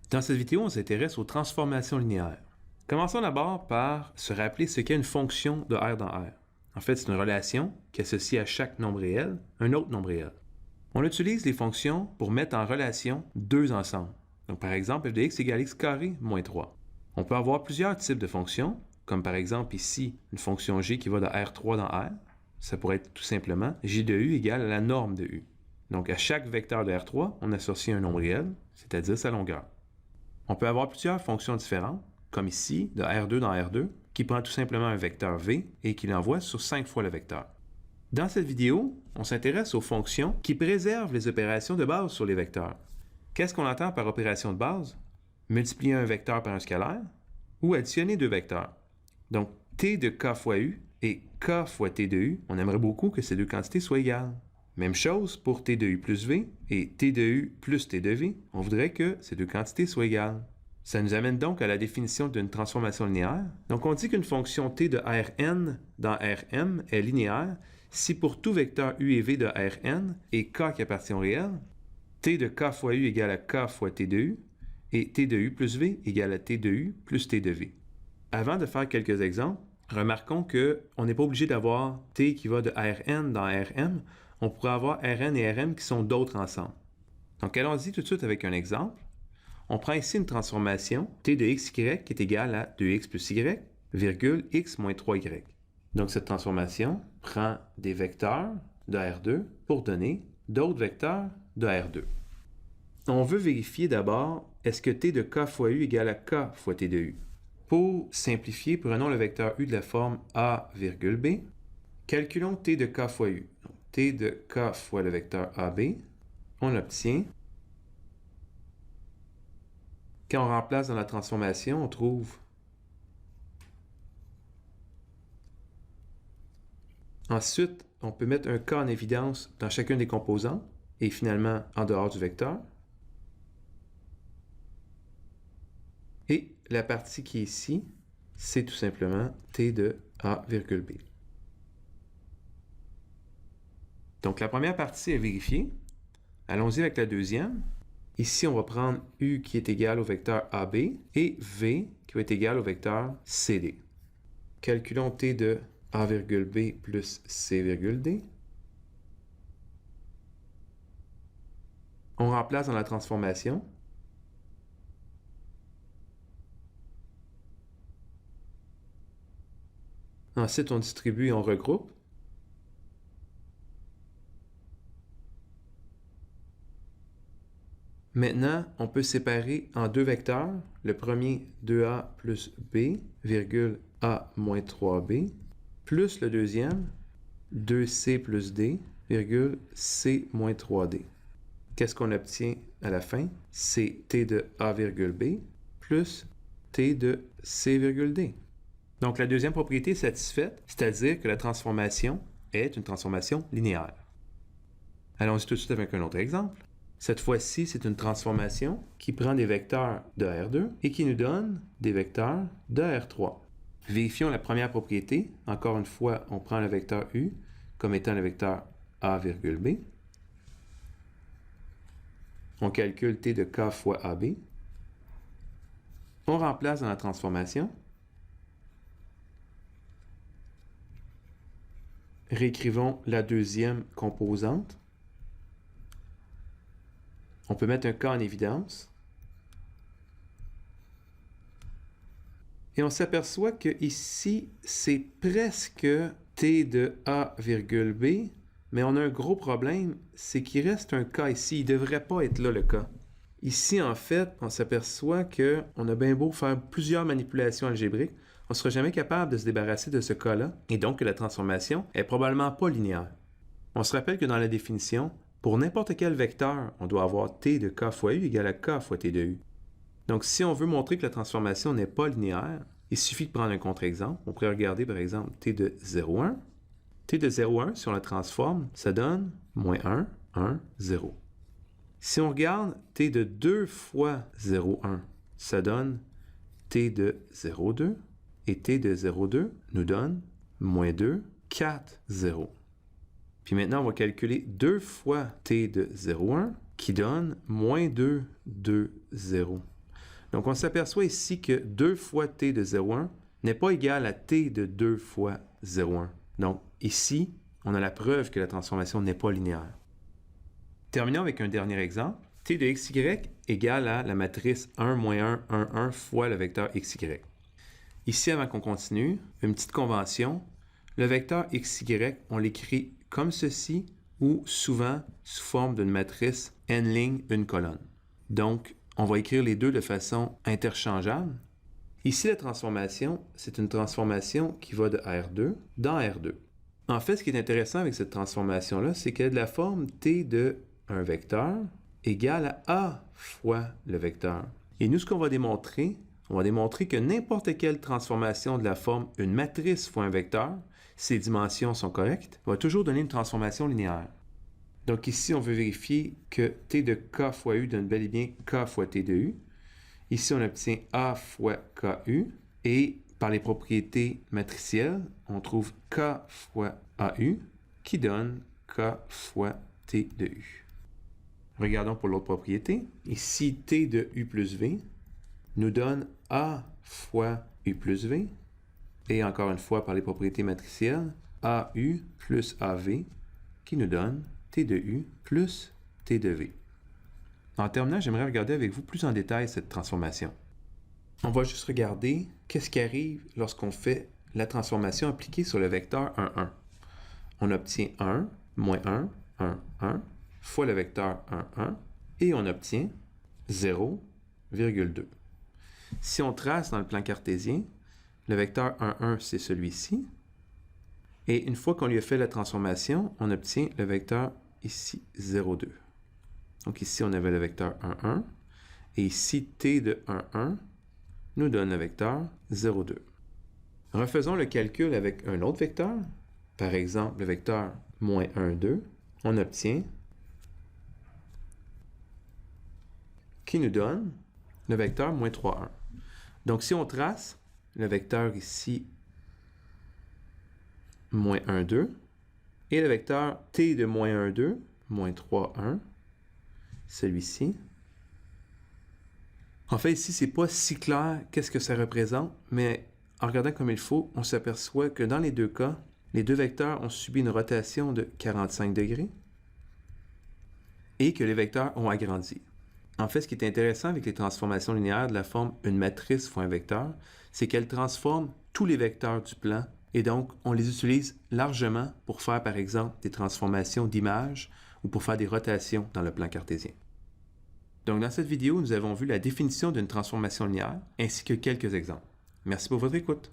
Dans cette vidéo, on s'intéresse aux transformations linéaires. Commençons d'abord par se rappeler ce qu'est une fonction de R dans R. En fait, c'est une relation qui associe à chaque nombre réel un autre nombre réel. On utilise les fonctions pour mettre en relation deux ensembles. Donc, par exemple, f de x égale x carré moins 3. On peut avoir plusieurs types de fonctions, comme par exemple ici, une fonction g qui va de R3 dans R. Ça pourrait être tout simplement j de u égale à la norme de u. Donc, à chaque vecteur de R3, on associe un nombre réel, c'est-à-dire sa longueur. On peut avoir plusieurs fonctions différentes, comme ici, de R2 dans R2, qui prend tout simplement un vecteur V et qui l'envoie sur 5 fois le vecteur. Dans cette vidéo, on s'intéresse aux fonctions qui préservent les opérations de base sur les vecteurs. Qu'est-ce qu'on entend par opération de base? Multiplier un vecteur par un scalaire ou additionner deux vecteurs. Donc, t de k fois u et k fois t de u, on aimerait beaucoup que ces deux quantités soient égales. Même chose pour t de u plus v et t de u plus t de v, on voudrait que ces deux quantités soient égales. Ça nous amène donc à la définition d'une transformation linéaire. Donc on dit qu'une fonction t de Rn dans Rm est linéaire si pour tout vecteur u et v de Rn et k qui appartient au réel, t de k fois u égale à k fois t de u et t de u plus v égale à t de u plus t de v. Avant de faire quelques exemples, remarquons qu'on n'est pas obligé d'avoir t qui va de Rn dans Rm, on pourrait avoir Rn et Rm qui sont d'autres ensemble. Donc allons-y tout de suite avec un exemple. On prend ici une transformation t de xy qui est égale à 2x plus y, virgule x moins 3y. Donc cette transformation prend des vecteurs de R2 pour donner d'autres vecteurs de R2. On veut vérifier d'abord, est-ce que t de k fois u égale à k fois t de u? Pour simplifier, prenons le vecteur u de la forme a, virgule b. Calculons t de k fois u. Donc, t de k fois le vecteur ab, on obtient. Quand on remplace dans la transformation, on trouve ensuite, on peut mettre un k en évidence dans chacune des composantes et finalement en dehors du vecteur. Et la partie qui est ici, c'est tout simplement t de a, virgule b. Donc la première partie est vérifiée. Allons-y avec la deuxième. Ici, on va prendre u qui est égal au vecteur AB et v qui va être égal au vecteur CD. Calculons t de a, virgule b plus c, virgule d. On remplace dans la transformation. Ensuite, on distribue et on regroupe. Maintenant, on peut séparer en deux vecteurs. Le premier, 2a plus b, virgule a moins 3b, plus le deuxième, 2c plus d, virgule c moins 3d. Qu'est-ce qu'on obtient à la fin? C'est t de a, virgule b, plus t de c, virgule d. Donc, la deuxième propriété est satisfaite, c'est-à-dire que la transformation est une transformation linéaire. Allons-y tout de suite avec un autre exemple. Cette fois-ci, c'est une transformation qui prend des vecteurs de R2 et qui nous donne des vecteurs de R3. Vérifions la première propriété. Encore une fois, on prend le vecteur U comme étant le vecteur A, virgule B. On calcule T de K fois AB. On remplace dans la transformation. Réécrivons la deuxième composante. On peut mettre un k en évidence. Et on s'aperçoit que ici, c'est presque t de a, virgule b, mais on a un gros problème, c'est qu'il reste un k ici. Il ne devrait pas être là, le k. Ici, en fait, on s'aperçoit qu'on a bien beau faire plusieurs manipulations algébriques, on ne sera jamais capable de se débarrasser de ce k-là, et donc que la transformation est probablement pas linéaire. On se rappelle que dans la définition, pour n'importe quel vecteur, on doit avoir t de k fois u égale à k fois t de u. Donc, si on veut montrer que la transformation n'est pas linéaire, il suffit de prendre un contre-exemple. On pourrait regarder, par exemple, t de 0,1. T de 0,1, si on la transforme, ça donne moins 1, 1, 0. Si on regarde t de 2 fois 0,1, ça donne t de 0,2. Et t de 0,2 nous donne moins 2, 4, 0. Puis maintenant, on va calculer 2 fois t de 0,1 qui donne moins 2, 2, 0. Donc, on s'aperçoit ici que 2 fois t de 0,1 n'est pas égal à t de 2 fois 0,1. Donc, ici, on a la preuve que la transformation n'est pas linéaire. Terminons avec un dernier exemple. T de xy égale à la matrice 1, moins 1, 1, 1 fois le vecteur xy. Ici, avant qu'on continue, une petite convention. Le vecteur xy, on l'écrit comme ceci ou souvent sous forme d'une matrice n lignes, une colonne. Donc, on va écrire les deux de façon interchangeable. Ici, la transformation, c'est une transformation qui va de R2 dans R2. En fait, ce qui est intéressant avec cette transformation-là, c'est qu'elle a de la forme t de un vecteur égale à a fois le vecteur. Et nous, ce qu'on va démontrer, on va démontrer que n'importe quelle transformation de la forme une matrice fois un vecteur, si les dimensions sont correctes, va toujours donner une transformation linéaire. Donc ici, on veut vérifier que t de k fois u donne bel et bien k fois t de u. Ici, on obtient a fois ku. Et par les propriétés matricielles, on trouve k fois au qui donne k fois t de u. Regardons pour l'autre propriété. Ici, t de u plus v nous donne a fois u plus v. Et encore une fois, par les propriétés matricielles, au plus av qui nous donne t de u plus t de v. En terminant, j'aimerais regarder avec vous plus en détail cette transformation. On va juste regarder qu'est-ce qui arrive lorsqu'on fait la transformation appliquée sur le vecteur 1, 1. On obtient 1, moins 1, 1, 1, fois le vecteur 1, 1, et on obtient 0,2. Si on trace dans le plan cartésien, le vecteur 1, 1, c'est celui-ci. Et une fois qu'on lui a fait la transformation, on obtient le vecteur ici, 0,2. Donc ici, on avait le vecteur 1, 1. Et ici, t de 1, 1 nous donne le vecteur 0,2. Refaisons le calcul avec un autre vecteur. Par exemple, le vecteur moins 1, 2. On obtient qui nous donne le vecteur moins 3, 1. Donc, si on trace le vecteur ici, moins 1, 2, et le vecteur t de moins 1, 2, moins 3, 1, celui-ci. En fait, ici, c'est pas si clair qu'est-ce que ça représente, mais en regardant comme il faut, on s'aperçoit que dans les deux cas, les deux vecteurs ont subi une rotation de 45 degrés et que les vecteurs ont agrandi. En fait, ce qui est intéressant avec les transformations linéaires de la forme une matrice fois un vecteur, c'est qu'elles transforment tous les vecteurs du plan et donc on les utilise largement pour faire par exemple des transformations d'images ou pour faire des rotations dans le plan cartésien. Donc dans cette vidéo, nous avons vu la définition d'une transformation linéaire ainsi que quelques exemples. Merci pour votre écoute.